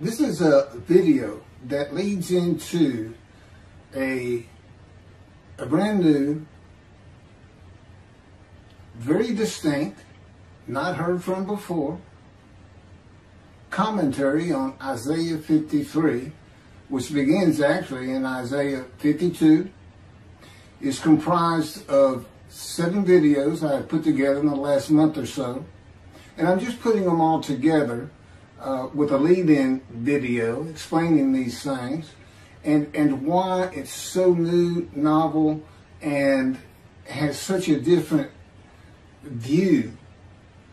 This is a video that leads into a brand new, very distinct, not heard from before, commentary on Isaiah 53, which begins actually in Isaiah 52. Is comprised of 7 videos I have put together in the last month or so. And I'm just putting them all together with a lead-in video explaining these things and why it's so new, novel, and has such a different view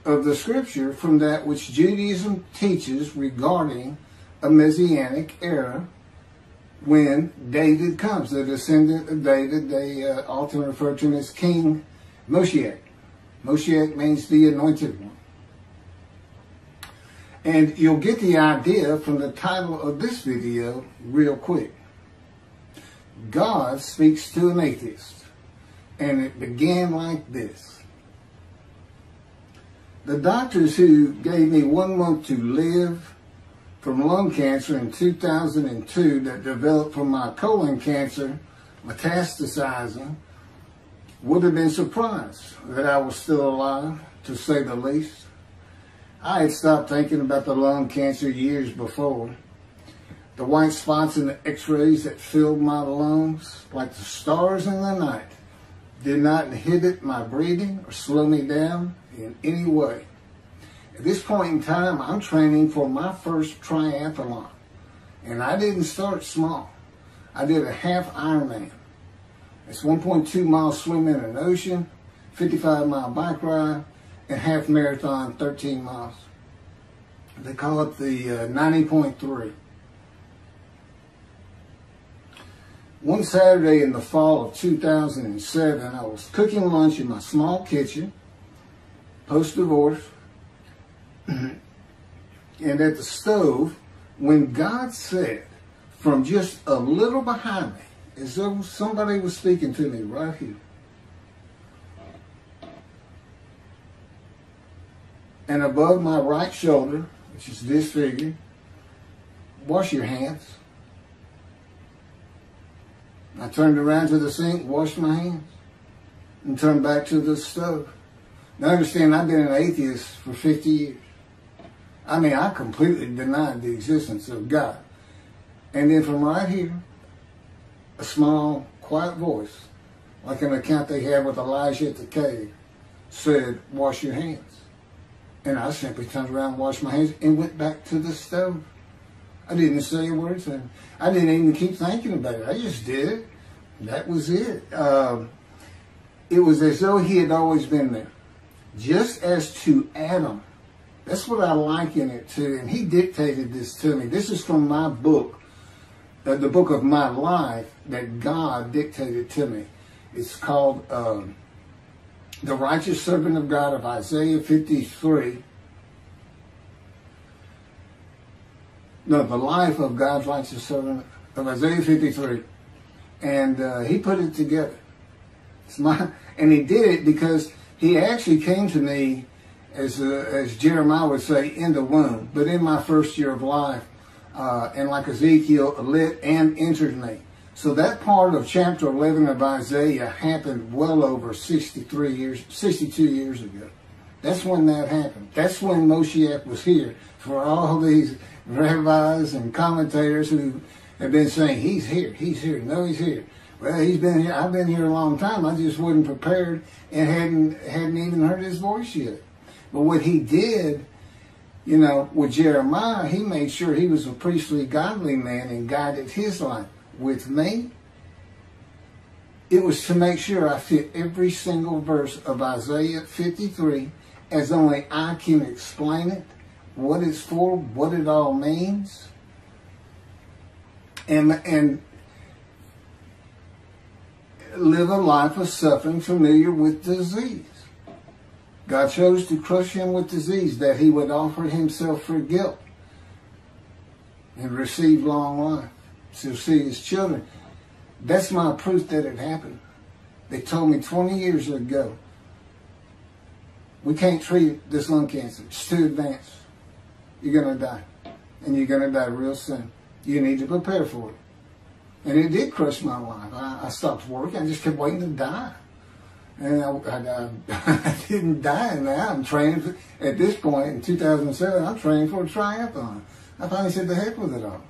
of the scripture from that which Judaism teaches regarding a Messianic era when David comes, the descendant of David. They often refer to him as King Moshiach. Moshiach means the anointed one. And you'll get the idea from the title of this video real quick. God speaks to an atheist. And it began like this. The doctors who gave me 1 month to live from lung cancer in 2002 that developed from my colon cancer, metastasizing, would have been surprised that I was still alive, to say the least. I had stopped thinking about the lung cancer years before. The white spots in the x-rays that filled my lungs, like the stars in the night, did not inhibit my breathing or slow me down in any way. At this point in time, I'm training for my first triathlon. And I didn't start small. I did a half Ironman. It's 1.2 miles swimming in an ocean, 55-mile bike ride, and half marathon, 13 miles. They call it the 90.3. One Saturday in the fall of 2007, I was cooking lunch in my small kitchen, post-divorce, and at the stove, when God said, from just a little behind me, as though somebody was speaking to me right here, and above my right shoulder, which is disfigured, wash your hands. I turned around to the sink, washed my hands, and turned back to the stove. Now understand, I've been an atheist for 50 years. I mean, I completely denied the existence of God. And then from right here, a small, quiet voice, like an account they had with Elijah at the cave, said, wash your hands. And I simply turned around, washed my hands, and went back to the stove. I didn't say a word to him. I didn't even keep thinking about it. I just did it. That was it. It was as though he had always been there. Just as to Adam. That's what I liken it to. And he dictated this to me. This is from my book, the book of my life that God dictated to me. It's called The Righteous Servant of God of Isaiah 53. No, the life of God's righteous servant of Isaiah 53. And he put it together. And he did it because he actually came to me, as Jeremiah would say, in the womb, but in my first year of life. And like Ezekiel, lit and entered me. So that part of chapter 11 of Isaiah happened well over 62 years ago. That's when that happened. That's when Moshiach was here. For all these rabbis and commentators who have been saying, he's here, no, he's here. Well, he's been here. I've been here a long time. I just wasn't prepared and hadn't even heard his voice yet. But what he did, you know, with Jeremiah, he made sure he was a priestly, godly man and guided his life. With me, it was to make sure I fit every single verse of Isaiah 53 as only I can explain it, what it's for, what it all means, and live a life of suffering familiar with disease. God chose to crush him with disease that he would offer himself for guilt and receive long life to see his children. That's my proof that it happened. They told me 20 years ago, we can't treat this lung cancer. It's too advanced. You're going to die. and you're going to die real soon. You need to prepare for it. And it did crush my life. I stopped working. I just kept waiting to die. And I didn't die now. I'm training for, at this point in 2007, I'm training for a triathlon. I finally said, the heck with it all.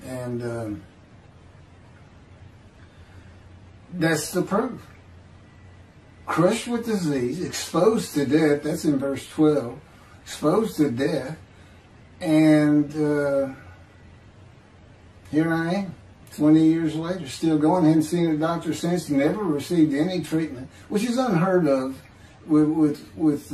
And that's the proof. Crushed with disease, exposed to death, that's in verse 12, exposed to death, and here I am, 20 years later, still going. Hadn't seen a doctor since, never received any treatment, which is unheard of with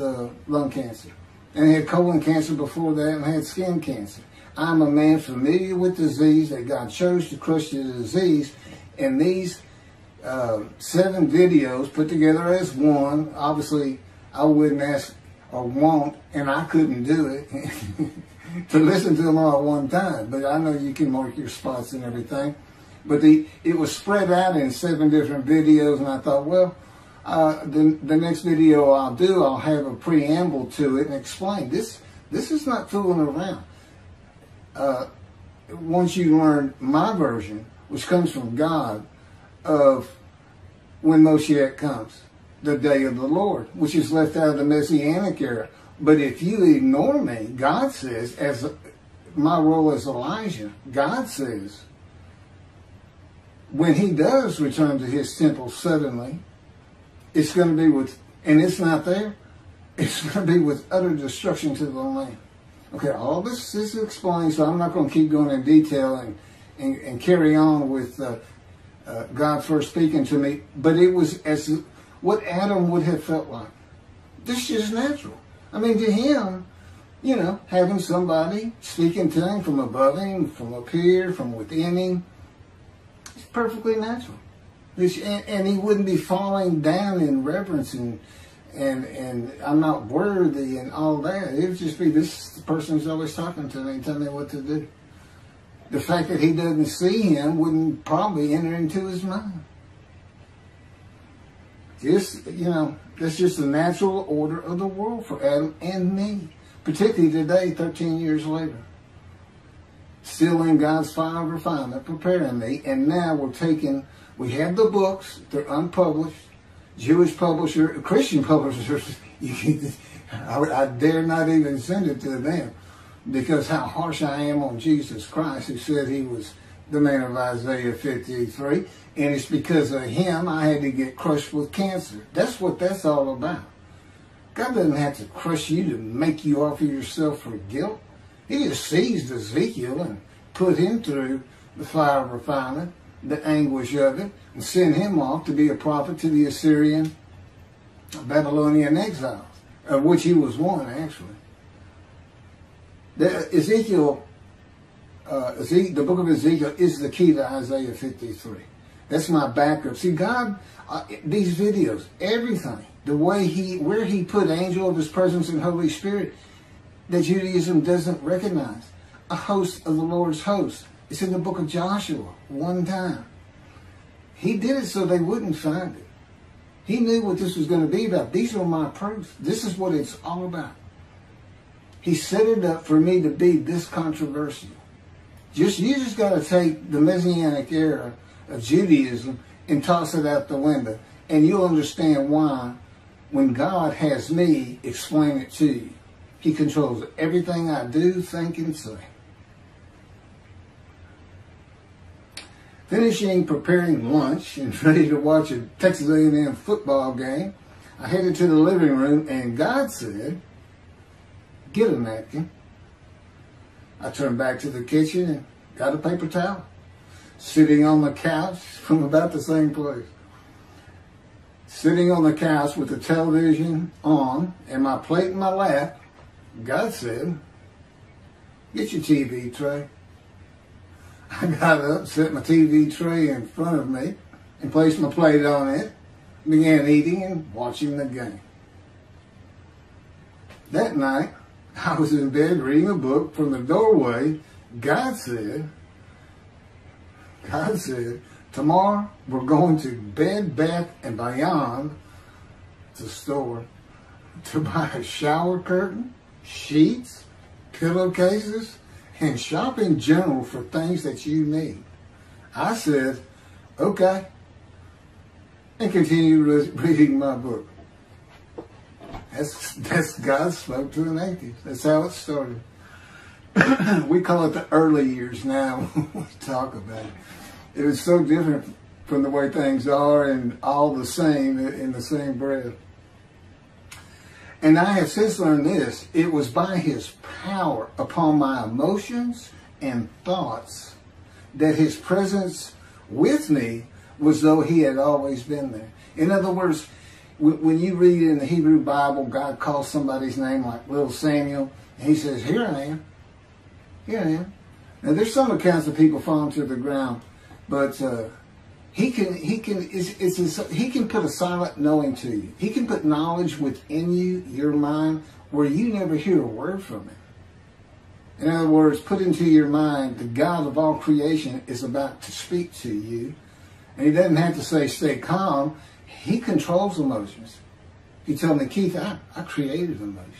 lung cancer. And I had colon cancer before that, and I had skin cancer. I'm a man familiar with disease, that God chose to crush the disease, and these 7 videos put together as one. Obviously, I wouldn't ask or want, and I couldn't do it, to listen to them all at one time. But I know you can mark your spots and everything. But it was spread out in 7 different videos, and I thought, well, the next video I'll do, I'll have a preamble to it and explain. This is not fooling around. Once you learn my version, which comes from God, of when Moshiach comes, the day of the Lord, which is left out of the Messianic era. But if you ignore me, God says, as my role as Elijah, God says, when he does return to his temple suddenly, it's going to be with, and it's not there, it's going to be with utter destruction to the land. Okay, all this is explained, so I'm not going to keep going in detail and carry on with God first speaking to me, but it was as what Adam would have felt like. This is natural. I mean, to him, you know, having somebody speaking to him from above him, from up here, from within him, it's perfectly natural. And he wouldn't be falling down in reverence and I'm not worthy and all that. It would just be, this person's always talking to me and telling me what to do. The fact that he doesn't see him wouldn't probably enter into his mind. Just, you know, that's just the natural order of the world for Adam and me. Particularly today, 13 years later. Still in God's fire of refinement, preparing me. And now we have the books, they're unpublished. Jewish publisher, Christian publishers, I dare not even send it to them. Because how harsh I am on Jesus Christ, who said he was the man of Isaiah 53. And it's because of him I had to get crushed with cancer. That's what that's all about. God doesn't have to crush you to make you offer yourself for guilt. He just seized Ezekiel and put him through the fire of refinement, the anguish of it, and sent him off to be a prophet to the Assyrian, Babylonian exiles, of which he was one, actually. The book of Ezekiel is the key to Isaiah 53. That's my backup. See, God, these videos, everything, the way where he put angel of his presence and Holy Spirit, that Judaism doesn't recognize. A host of the Lord's host. It's in the book of Joshua, one time. He did it so they wouldn't find it. He knew what this was going to be about. These are my proofs. This is what it's all about. He set it up for me to be this controversial. You just got to take the Messianic era of Judaism and toss it out the window. And you'll understand why, when God has me explain it to you. He controls everything I do, think, and say. Finishing preparing lunch and ready to watch a Texas A&M football game, I headed to the living room and God said, "Get a napkin." I turned back to the kitchen and got a paper towel, sitting on the couch from about the same place. Sitting on the couch with the television on and my plate in my lap, God said, "Get your TV tray." I got up, set my TV tray in front of me, and placed my plate on it, began eating and watching the game. That night, I was in bed reading a book. From the doorway, God said, "Tomorrow we're going to Bed Bath & Beyond, it's a store, to buy a shower curtain, sheets, pillowcases, and shop in general for things that you need. I said, okay, and continued reading my book. That's God spoke to an atheist. That's how it started. We call it the early years now when we talk about it. It was so different from the way things are and all the same in the same breath. And I have since learned this. It was by his power upon my emotions and thoughts that his presence with me was though he had always been there. In other words, when you read in the Hebrew Bible, God calls somebody's name like little Samuel, and he says, here I am. Here I am. Now there's some accounts of people falling to the ground, but he can put a silent knowing to you. He can put knowledge within you, your mind, where you never hear a word from him. In other words, put into your mind, the God of all creation is about to speak to you. And he doesn't have to say, stay calm. He controls emotions. He told me, Keith, I created emotion.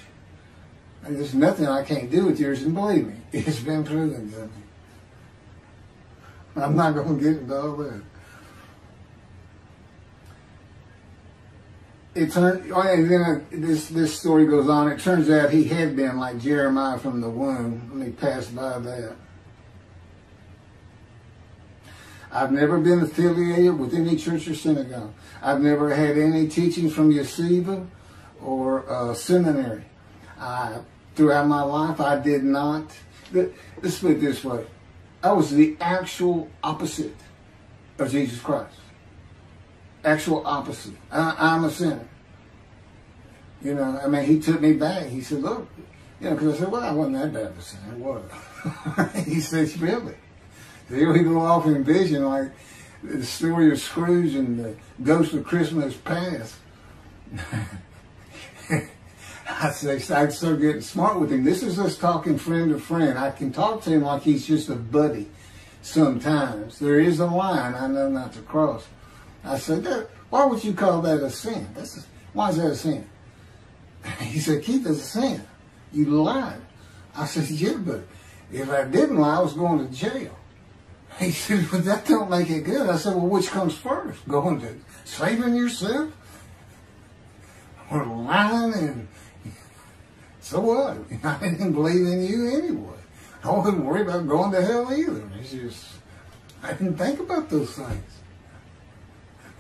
And there's nothing I can't do with yours. And believe me, it's been proven to me. I'm not going to get into all that. And then this story goes on. It turns out he had been like Jeremiah from the womb. Let me pass by that. I've never been affiliated with any church or synagogue. I've never had any teachings from yeshiva or seminary. Throughout my life, I did not. Let's put it this way. I was the actual opposite of Jesus Christ. Actual opposite. I'm a sinner. You know, I mean, he took me back. He said, look, you know, because I said, well, I wasn't that bad of a sinner, was I? He said, really? So here we go off in vision like the story of Scrooge and the Ghost of Christmas Past. I started getting smart with him. This is us talking friend to friend. I can talk to him like he's just a buddy sometimes. There is a line I know not to cross. I said, why would you call that a sin? Why is that a sin? He said, Keith, it's a sin. You lied. I said, yeah, but if I didn't lie, I was going to jail. He said, well, that don't make it good. I said, well, which comes first? Going to saving yourself? Or lying? And so what? I didn't believe in you anyway. I wasn't worried about going to hell either. It's just, I didn't think about those things.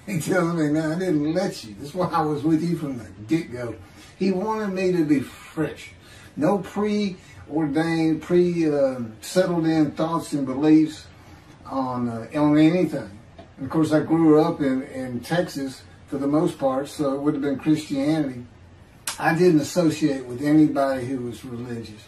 He tells me, now, I didn't let you. That's why I was with you from the get-go. He wanted me to be fresh. No preordained, settled in thoughts and beliefs on anything. And of course, I grew up in Texas for the most part, so it would have been Christianity. I didn't associate with anybody who was religious.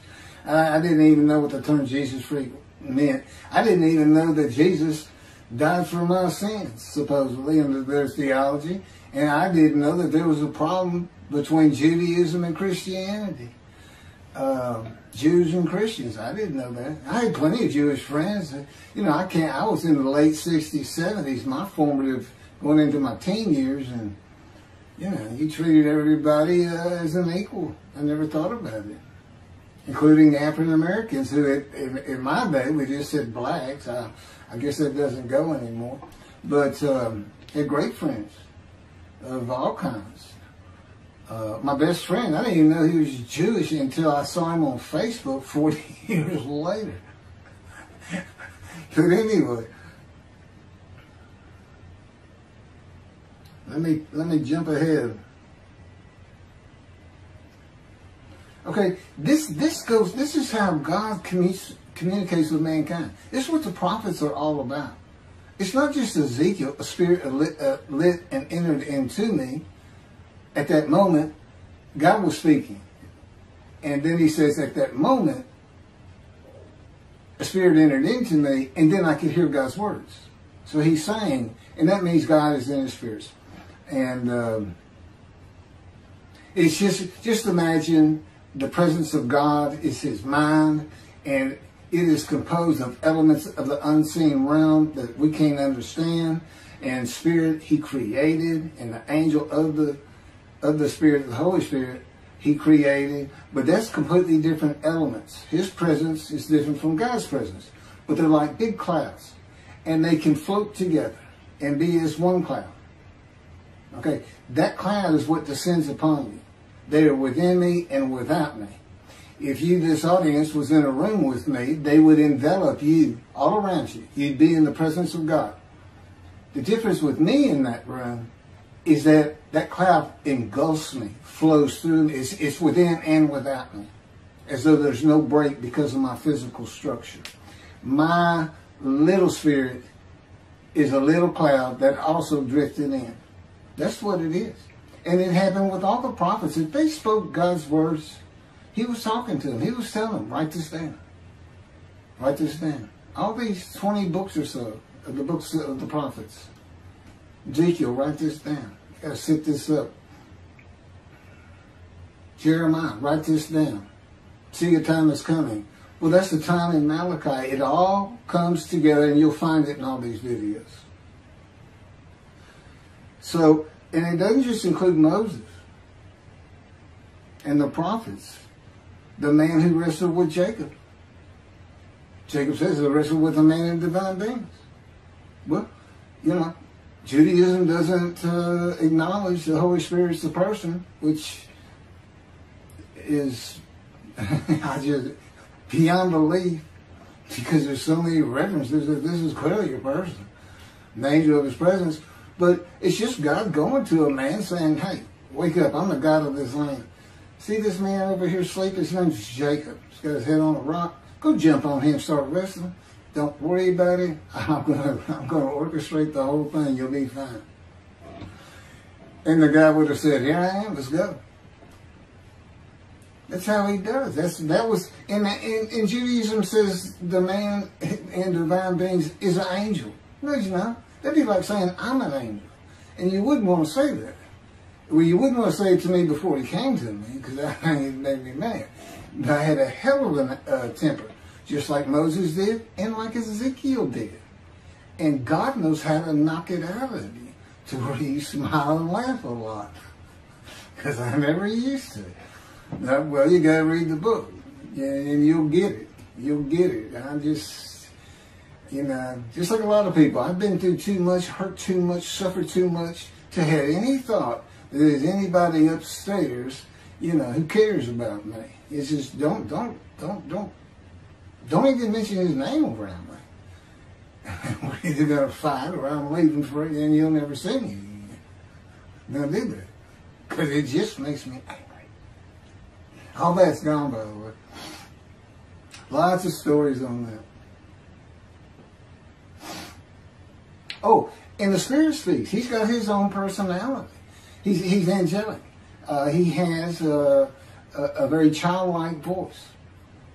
I didn't even know what the term Jesus freak meant. I didn't even know that Jesus died for my sins, supposedly, under their theology. And I didn't know that there was a problem between Judaism and Christianity. Jews and Christians. I didn't know that. I had plenty of Jewish friends. You know, I was in the late 60s, 70s, my formative, going into my teen years, and, you know, you treated everybody as an equal. I never thought about it. Including African Americans, who in my day, we just said blacks. I guess that doesn't go anymore. But had great friends of all kinds. My best friend, I didn't even know he was Jewish until I saw him on Facebook 40 years later. But anyway, let me jump ahead. Okay, this is how God communicates with mankind. This is what the prophets are all about. It's not just Ezekiel, a spirit lit and entered into me. At that moment, God was speaking. And then he says, at that moment, a spirit entered into me, and then I could hear God's words. So he's saying, and that means God is in his spirits. And it's just imagine the presence of God is his mind, and it is composed of elements of the unseen realm that we can't understand. And spirit he created, and the angel of the Spirit, the Holy Spirit, He created, but that's completely different elements. His presence is different from God's presence. But they're like big clouds. And they can float together and be as one cloud. Okay, that cloud is what descends upon you. They are within me and without me. If you, this audience, was in a room with me, they would envelop you all around you. You'd be in the presence of God. The difference with me in that room is that that cloud engulfs me, flows through me. It's within and without me, as though there's no break because of my physical structure. My little spirit is a little cloud that also drifted in. That's what it is. And it happened with all the prophets. If they spoke God's words, he was talking to them. He was telling them, write this down. Write this down. All these 20 books or so of the books of the prophets. Ezekiel, write this down. You got to set this up. Jeremiah, write this down. See, a time is coming. Well, that's the time in Malachi. It all comes together, and you'll find it in all these videos. So, and it doesn't just include Moses and the prophets. The man who wrestled with Jacob. Jacob says he wrestled with a man in divine beings. Well, you know, Judaism doesn't acknowledge the Holy Spirit's the person, which is beyond belief, because there's so many references that this is clearly a person, an angel of his presence. But it's just God going to a man saying, hey, wake up, I'm the God of this land. See this man over here sleeping? His name's Jacob. He's got his head on a rock. Go jump on him and start wrestling. Don't worry about it. I'm gonna orchestrate the whole thing. You'll be fine. And the guy would have said, here I am, let's go. That's how he does. That was in Judaism says the man in divine beings is an angel. No, he's not. That'd be like saying I'm an angel, and you wouldn't want to say that. Well, you wouldn't want to say it to me before he came to me, because that made me mad. But I had a hell of a temper, just like Moses did, and like Ezekiel did. And God knows how to knock it out of you to where you smile and laugh a lot, because I never used to. Now, well, you got to read the book, and you'll get it. You'll get it. I just, you know, just like a lot of people, I've been through too much, hurt too much, suffered too much to have any thought that there's anybody upstairs, you know, who cares about me. It's just don't even mention his name around me. We're either gonna fight or I'm leaving for it, and you'll never see me again. Don't do that, because it just makes me angry. All that's gone, by the way. Lots of stories on that. Oh, and the Spirit speaks. He's got his own personality. He's angelic. He has a very childlike voice,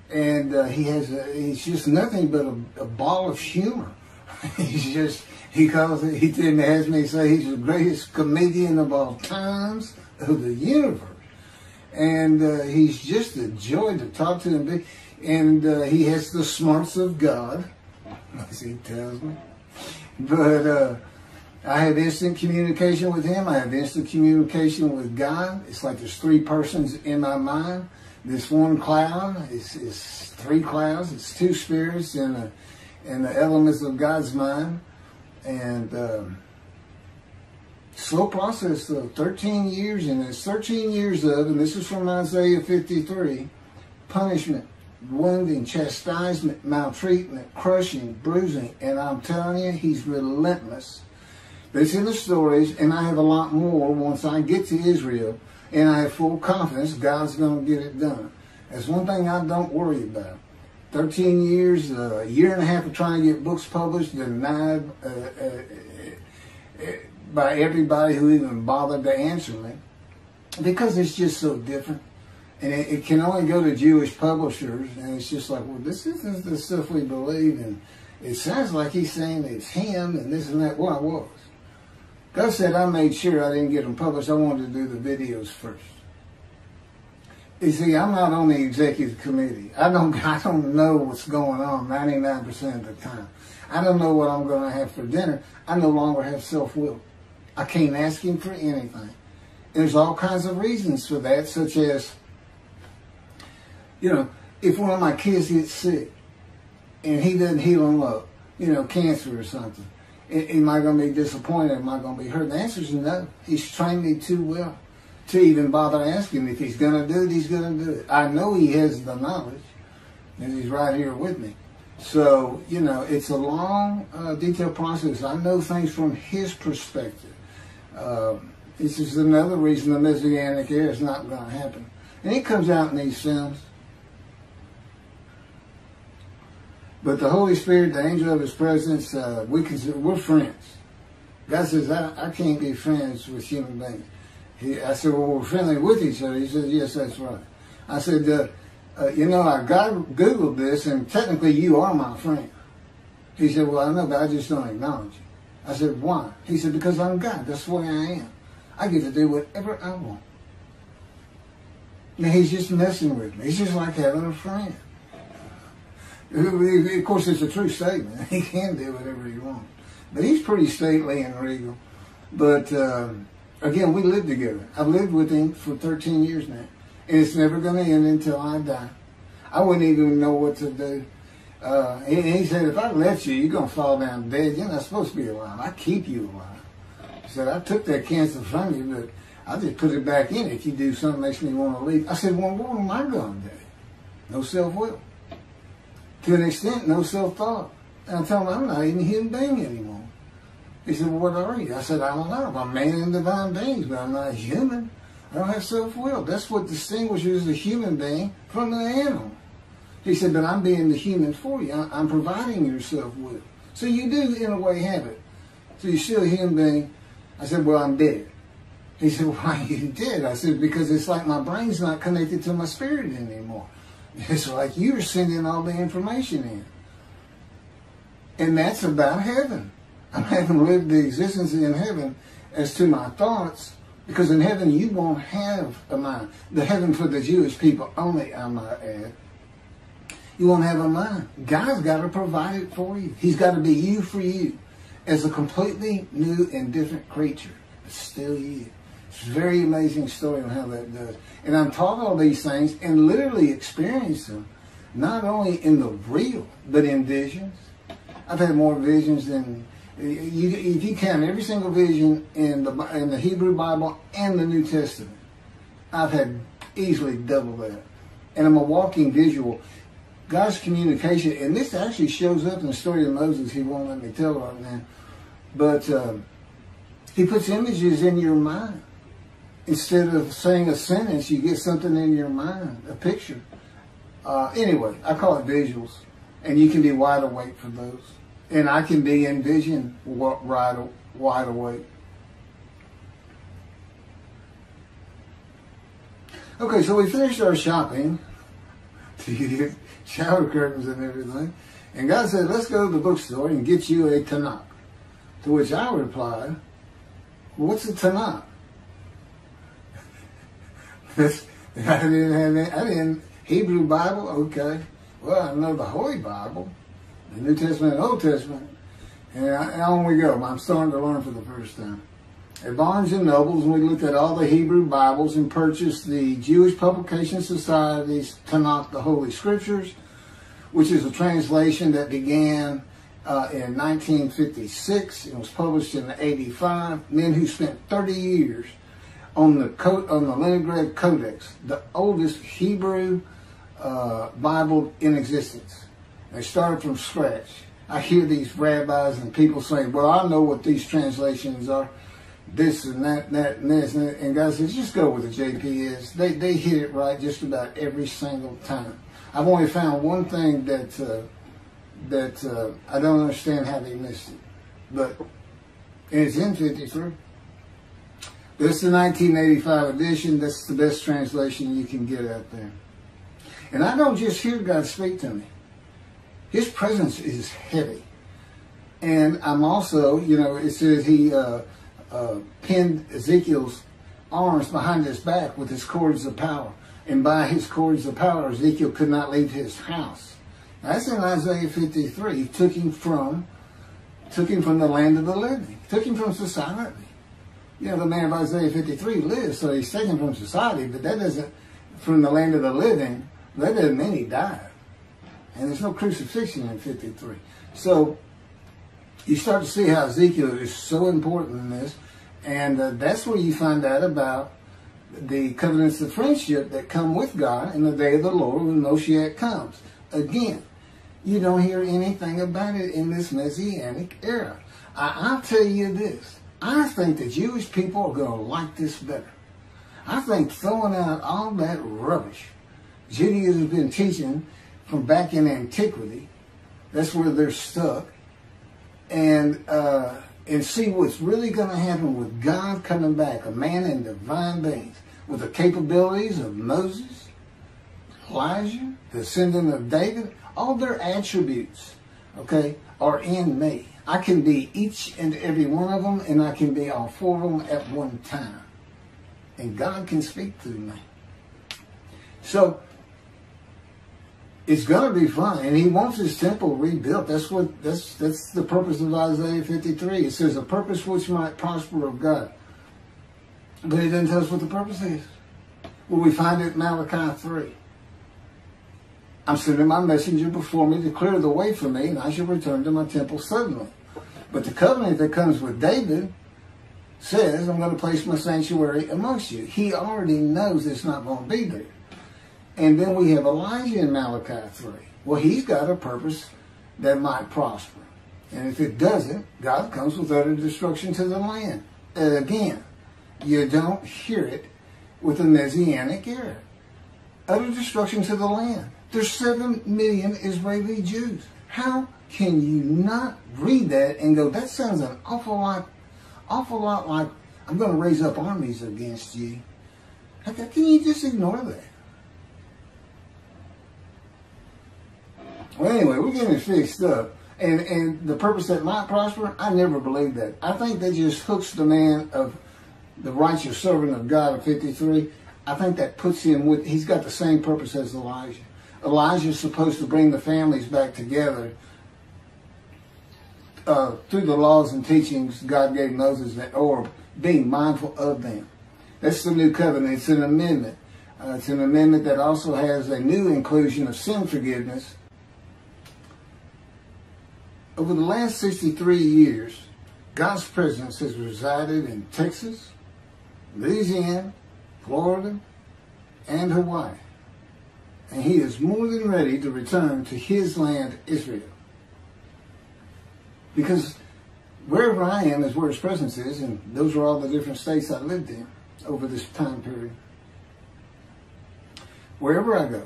and he's just nothing but a ball of humor. He has me say he's the greatest comedian of all times of the universe. And he's just a joy to talk to him. And he has the smarts of God, as he tells me. But I have instant communication with him. I have instant communication with God. It's like there's three persons in my mind. This one cloud is three clouds. It's two spirits in the elements of God's mind. And slow process of 13 years, and it's 13 years of, and this is from Isaiah 53, punishment, wounding, chastisement, maltreatment, crushing, bruising, and I'm telling you, he's relentless. It's in the stories, and I have a lot more once I get to Israel, and I have full confidence God's going to get it done. That's one thing I don't worry about. 13 years, a year and a half of trying to get books published, denied by everybody who even bothered to answer me, because it's just so different. And it can only go to Jewish publishers, and it's just like, well, this isn't the stuff we believe, and it sounds like he's saying it's him and this and that. Well, I was. God said I made sure I didn't get them published. I wanted to do the videos first. You see, I'm not on the executive committee. I don't know what's going on 99% of the time. I don't know what I'm going to have for dinner. I no longer have self-will. I can't ask him for anything. There's all kinds of reasons for that, such as, if one of my kids gets sick and he doesn't heal them up, cancer or something, am I going to be disappointed? Am I going to be hurt? The answer is no. He's trained me too well to even bother asking. If he's going to do it, he's going to do it. I know he has the knowledge, and he's right here with me. So, it's a long, detailed process. I know things from his perspective. This is another reason the Messianic era is not going to happen. And it comes out in these films. But the Holy Spirit, the angel of his presence, we're friends. God says, I can't be friends with human beings. I said, well, we're friendly with each other. He says, yes, that's right. I said, I Googled this, and technically you are my friend. He said, well, I know, but I just don't acknowledge you. I said, why? He said, because I'm God. That's the way I am. I get to do whatever I want. Now, he's just messing with me. He's just like having a friend. Of course, it's a true statement. He can do whatever he wants. But he's pretty stately and regal. But, again, we live together. I've lived with him for 13 years now. And it's never going to end until I die. I wouldn't even know what to do. And he said, if I let you, you're going to fall down dead. You're not supposed to be alive. I keep you alive. He said, I took that cancer from you, but I just put it back in if you do something that makes me want to leave. I said, well, what am I going to do? No self-will. To an extent, no self-thought. And I told him, I'm not even a human being anymore. He said, well, what are you? I said, I don't know. I'm a man in divine beings, but I'm not a human. I don't have self-will. That's what distinguishes the human being from the animal. He said, but I'm being the human for you. I'm providing your self-will. So you do, in a way, have it. So you're still a human being. I said, well, I'm dead. He said, well, why are you dead? I said, because it's like my brain's not connected to my spirit anymore. It's like you're sending all the information in. And that's about heaven. I haven't lived the existence in heaven as to my thoughts, because in heaven you won't have a mind. The heaven for the Jewish people only, I might add. You won't have a mind. God's got to provide it for you. He's got to be you for you as a completely new and different creature. It's still you. It's a very amazing story on how that does. And I'm taught all these things and literally experience them, not only in the real, but in visions. I've had more visions than, if you count every single vision in the Hebrew Bible and the New Testament, I've had easily double that. And I'm a walking visual. God's communication, and this actually shows up in the story of Moses. He won't let me tell right now. But he puts images in your mind. Instead of saying a sentence, you get something in your mind, a picture. Anyway, I call it visuals. And you can be wide awake for those. And I can be in vision wide awake. Okay, so we finished our shopping to get shower curtains and everything. And God said, let's go to the bookstore and get you a Tanakh. To which I replied, what's a Tanakh? I didn't Hebrew Bible, okay. Well, I know the Holy Bible, the New Testament and Old Testament. And on we go. I'm starting to learn for the first time. At Barnes & Noble's, we looked at all the Hebrew Bibles and purchased the Jewish Publication Society's Tanakh, the Holy Scriptures, which is a translation that began in 1956. It was published in 85. Men who spent 30 years on the Leningrad Codex, the oldest Hebrew Bible in existence. They started from scratch. I hear these rabbis and people saying, well, I know what these translations are. This and that, and this, and that. And God says, just go with the JPS. They hit it right just about every single time. I've only found one thing that I don't understand how they missed it. But it's in 53. This is the 1985 edition. That's the best translation you can get out there. And I don't just hear God speak to me. His presence is heavy. And I'm also, it says he pinned Ezekiel's arms behind his back with his cords of power. And by his cords of power, Ezekiel could not leave his house. That's in Isaiah 53. He took him from the land of the living. Took him from society. You know, the man of Isaiah 53 lives, so he's taken from society, but that doesn't, from the land of the living, that doesn't mean he died. And there's no crucifixion in 53. So you start to see how Ezekiel is so important in this, and that's where you find out about the covenants of friendship that come with God in the day of the Lord when Moshiach comes. Again, you don't hear anything about it in this Messianic era. I'll tell you this. I think the Jewish people are going to like this better. I think throwing out all that rubbish Judaism has been teaching from back in antiquity, that's where they're stuck, and see what's really going to happen with God coming back, a man in divine beings, with the capabilities of Moses, Elijah, the descendant of David. All their attributes, okay, are in me. I can be each and every one of them, and I can be all four of them at one time. And God can speak through me. So, it's going to be fun. And he wants his temple rebuilt. That's the purpose of Isaiah 53. It says, a purpose which might prosper of God. But it doesn't tell us what the purpose is. Well, we find it in Malachi 3. I'm sending my messenger before me to clear the way for me, and I shall return to my temple suddenly. But the covenant that comes with David says, I'm going to place my sanctuary amongst you. He already knows it's not going to be there. And then we have Elijah in Malachi 3. Well, he's got a purpose that might prosper. And if it doesn't, God comes with utter destruction to the land. Again, you don't hear it with the Messianic era. Utter destruction to the land. There's 7 million Israeli Jews. How can you not read that and go, that sounds an awful lot like I'm going to raise up armies against you? How can you just ignore that? Well, anyway, we're getting it fixed up. And the purpose that might prosper, I never believed that. I think that just hooks the man of the righteous servant of God of 53. I think that puts him with, he's got the same purpose as Elijah. Elijah's supposed to bring the families back together through the laws and teachings God gave Moses, or being mindful of them. That's the new covenant. It's an amendment. It's an amendment that also has a new inclusion of sin forgiveness. Over the last 63 years, God's presence has resided in Texas, Louisiana, Florida, and Hawaii. And he is more than ready to return to his land, Israel. Because wherever I am is where his presence is, and those are all the different states I lived in over this time period. Wherever I go.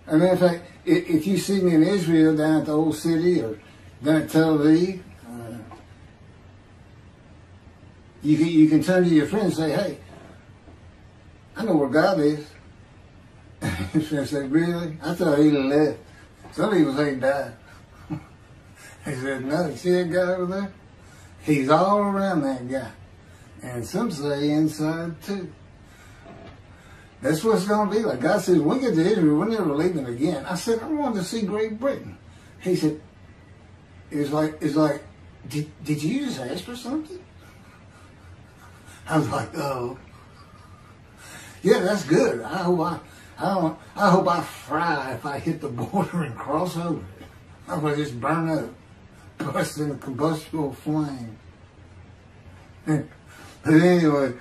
As a matter of fact, if you see me in Israel, down at the old city, or down at Tel Aviv, you can turn to your friend and say, hey, I know where God is. I said, really? I thought he left. Some people say he died. He said, no, you see that guy over there? He's all around that guy. And some say inside too. That's what it's going to be like. God says, when we get to Israel, we're never leaving again. I said, I wanted to see Great Britain. He said, it's like, did you just ask for something? I was like, oh. Yeah, that's good. I hope I fry if I hit the border and cross over it. I'm going to just burn up, bust in a combustible flame. But anyway,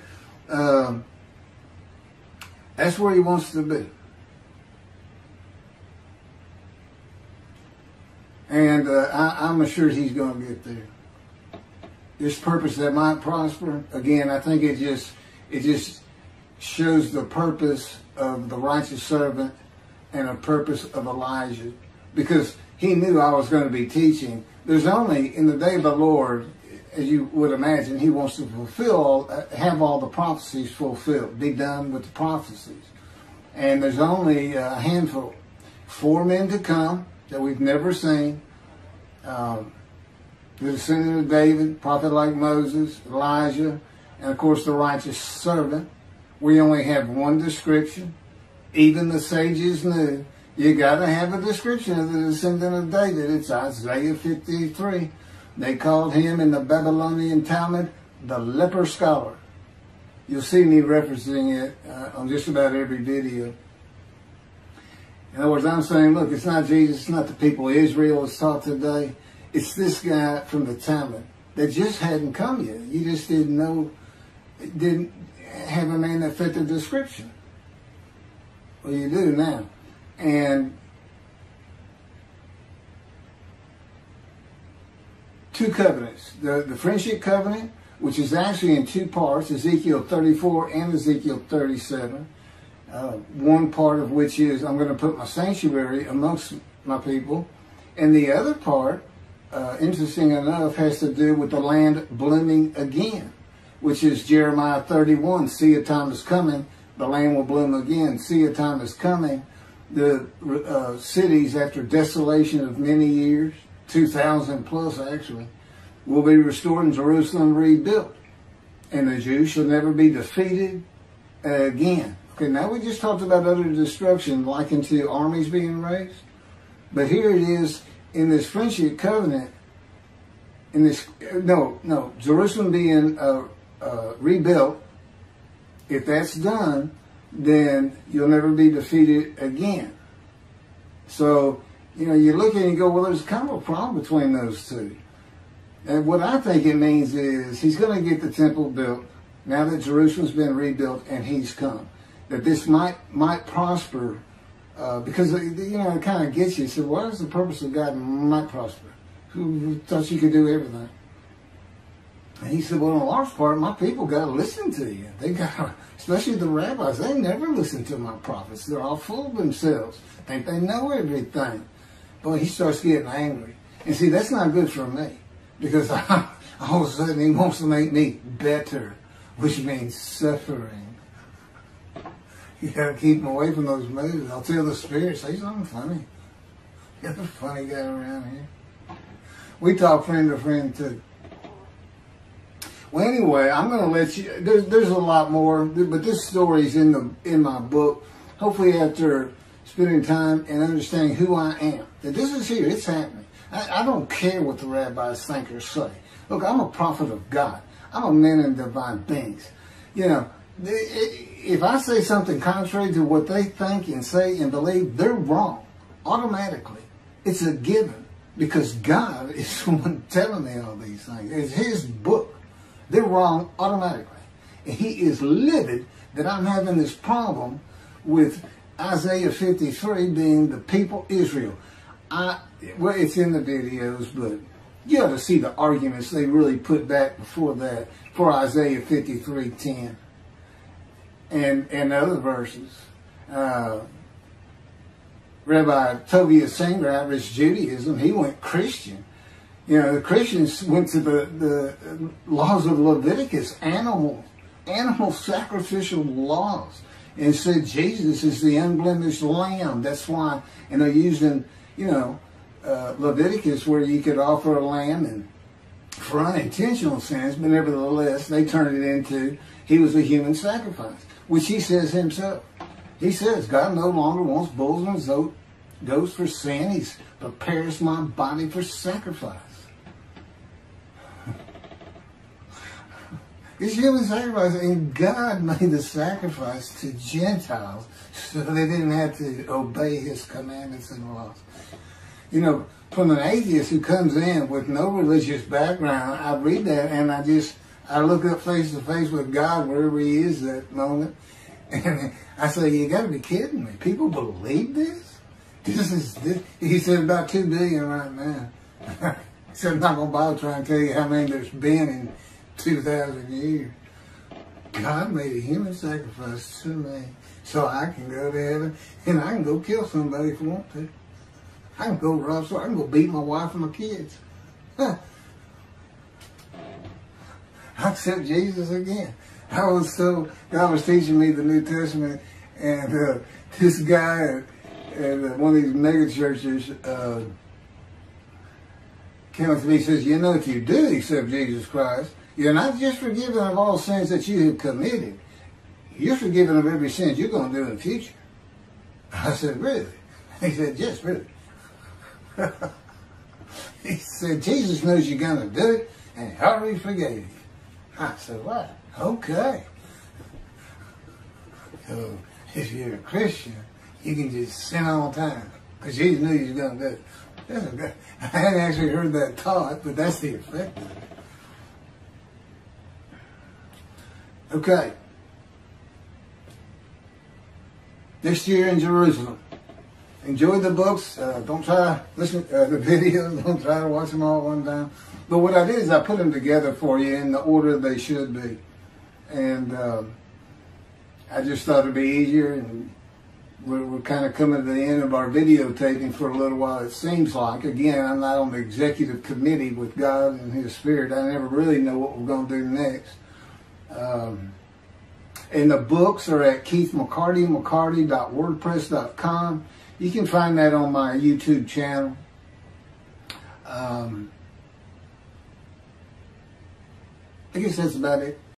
that's where he wants to be. And I'm assured he's going to get there. This purpose that might prosper, again, I think it just shows the purpose of the righteous servant and a purpose of Elijah. Because he knew I was going to be teaching. There's only, in the day of the Lord, as you would imagine, he wants to have all the prophecies fulfilled, be done with the prophecies. And there's only a handful, 4 men to come that we've never seen. The descendant of David, prophet like Moses, Elijah, and of course the righteous servant. We only have one description. Even the sages knew you got to have a description of the descendant of David. It's Isaiah 53. They called him in the Babylonian Talmud the leper scholar. You'll see me referencing it on just about every video. In other words, I'm saying, look, it's not Jesus, it's not the people of Israel that's taught today. It's this guy from the Talmud that just hadn't come yet. You just didn't know, didn't have a man that fit the description. Well, you do now. And two covenants. The friendship covenant, which is actually in two parts, Ezekiel 34 and Ezekiel 37. One part of which is, I'm going to put my sanctuary amongst my people. And the other part, interesting enough, has to do with the land blooming again, which is Jeremiah 31. See, a time is coming, the land will bloom again. See, a time is coming. The cities, after desolation of many years, 2,000 plus actually, will be restored and Jerusalem rebuilt. And the Jews shall never be defeated again. Okay, now we just talked about utter destruction likened to armies being raised. But here it is in this friendship covenant, in this, Jerusalem being rebuilt. If that's done, then you'll never be defeated again. So, you look at it and you go, well, there's kind of a problem between those two. And what I think it means is he's going to get the temple built now that Jerusalem's been rebuilt and he's come. That this might prosper because, it kind of gets you. So what is the purpose of God might prosper? Who thought you could do everything? And he said, well, in a large part, my people got to listen to you. They got to, especially the rabbis, they never listen to my prophets. They're all full of themselves. Think they know everything. Boy, he starts getting angry. And see, that's not good for me. Because all of a sudden he wants to make me better, which means suffering. You got to keep him away from those moves. I'll tell the spirit, say something funny. You're the funny guy around here. We talk friend to friend too. Well, anyway, I'm going to let you. There's a lot more, but this story's in my book. Hopefully, after spending time and understanding who I am, that this is here. It's happening. I don't care what the rabbis think or say. Look, I'm a prophet of God. I'm a man in divine beings. If I say something contrary to what they think and say and believe, they're wrong automatically. It's a given because God is the one telling me all these things. It's His book. They're wrong automatically. And He is livid that I'm having this problem with Isaiah 53 being the people Israel. Well, it's in the videos, but you ought to see the arguments they really put back before that for Isaiah 53:10 and other verses. Rabbi Tovia Singer, Average Judaism, he went Christian. The Christians went to the laws of Leviticus, animal sacrificial laws, and said Jesus is the unblemished lamb. That's why, and they're using, Leviticus, where you could offer a lamb and for unintentional sins, but nevertheless, they turned it into, he was a human sacrifice, which he says himself. He says, God no longer wants bulls and goats for sin. He prepares my body for sacrifice. It's human sacrifice, and God made the sacrifice to Gentiles so they didn't have to obey His commandments and laws. From an atheist who comes in with no religious background, I read that and I look up face to face with God wherever He is at the moment, and I say, you got to be kidding me. People believe this? This. He said about 2 billion right now. He said, I'm not going to bother trying to tell you how many there's been in 2,000 years. God made a human sacrifice to me so I can go to heaven and I can go kill somebody if I want to. I can go rob, so I can go beat my wife and my kids. I accept Jesus again. God was teaching me the New Testament, and this guy at one of these mega churches came up to me and says, if you do accept Jesus Christ, you're not just forgiven of all sins that you have committed. You're forgiven of every sin you're going to do in the future. I said, really? He said, yes, really. He said, Jesus knows you're going to do it, and He already forgave you. I said, what? Okay. So if you're a Christian, you can just sin all the time. Because Jesus knew he was going to do it. That's okay. I hadn't actually heard that taught, but that's the effect of it. Okay. Next year in Jerusalem. Enjoy the books. Don't try to listen to the videos. Don't try to watch them all at one time. But what I did is I put them together for you in the order they should be. And I just thought it'd be easier. And we're kind of coming to the end of our videotaping for a little while, it seems like. Again, I'm not on the executive committee with God and His Spirit. I never really know what we're going to do next. And the books are at keithmccarty.wordpress.com. You can find that on my YouTube channel. I guess that's about it.